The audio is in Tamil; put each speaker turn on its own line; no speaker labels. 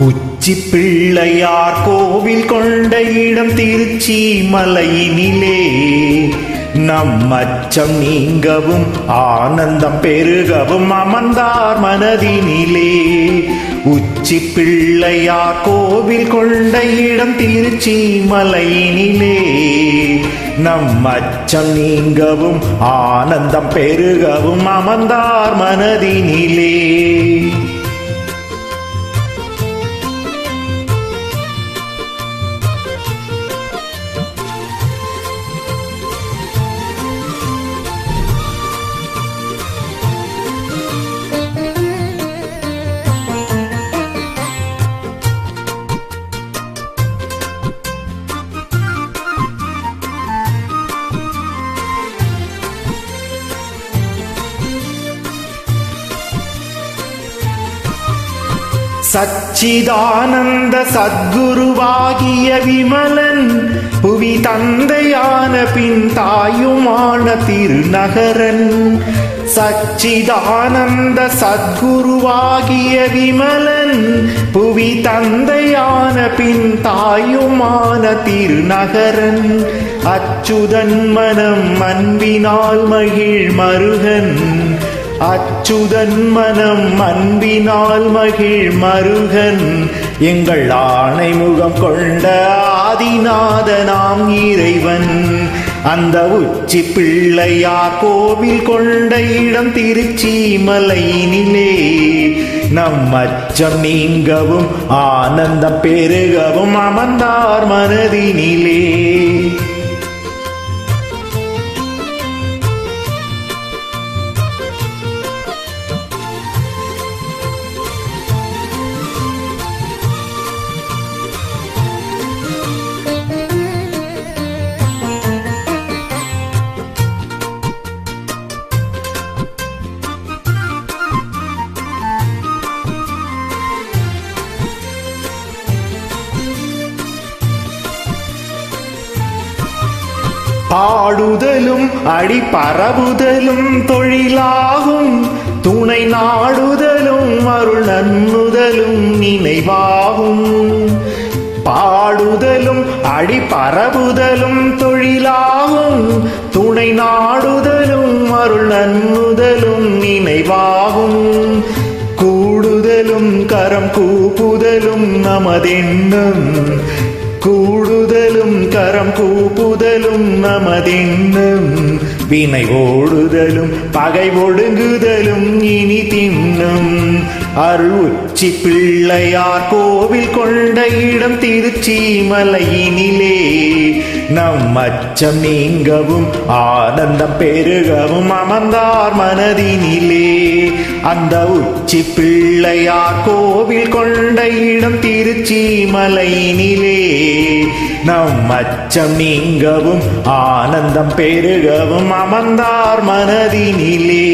உச்சி பிள்ளையார் கோவில் கொண்ட இடம் திருச்சி மலையினிலே நம் அச்சம் நீங்கவும் ஆனந்தம் பெருகவும் அமர்ந்தார் மனதினிலே. உச்சி பிள்ளையார் கோவில் கொண்ட இடம் திருச்சி மலையினிலே நம் அச்சம் நீங்கவும் ஆனந்தம் பெருகவும் அமர்ந்தார் மனதினிலே. சச்சிதானந்த சத்குருவாகிய விமலன் புவி தந்தையான பின் தாயுமான திருநகரன். சச்சிதானந்த சத்குருவாகிய விமலன் புவி தந்தையான பின் தாயுமான திருநகரன். அச்சுதன் மனம் அன்பினால் மகிழ் மருகன். அச்சுதன் மனம் அன்பினால் மகிழ் மருகன். எங்கள் ஆணை முகம் கொண்ட ஆதிநாத நாம் இறைவன். அந்த உச்சி பிள்ளையார் கோவில் கொண்ட இடம் திருச்சி மலையினிலே நம் அச்சம் நீங்கவும் ஆனந்தம் பெருகவும் அமர்ந்தார் மனதினிலே. பாடுதலும் அடி பரவுதலும் தொழிலாகும். துணை நாடுதலும் அருள் நன்னுதலும் நினைவாகும். பாடுதலும் அடி பரவுதலும் தொழிலாகும். துணை நாடுதலும் அருள் நன்னுதலும் நினைவாகும். கூடுதலும் கரம் கூப்புதலும் நமதென்னும். கூடுதலும் கரம் கூப்புதலும் நமதென்னும். வினை ஓடுதலும் பகை ஒடுங்குதலும் இனி தின்னும். அருள் உச்சி பிள்ளையார் கோவில் கொண்ட இடம் திருச்சி மலையினிலே நம் அச்சம் நீங்கவும் ஆனந்தம் பெருகவும் அமர்ந்தார் மனதினிலே. அந்த உச்சி பிள்ளையார் கோவில் கொண்ட இடம் திருச்சி மலையினிலே நம் அச்சம் நீங்கவும் ஆனந்தம் பெருகவும் அமர்ந்தார் மனதினிலே.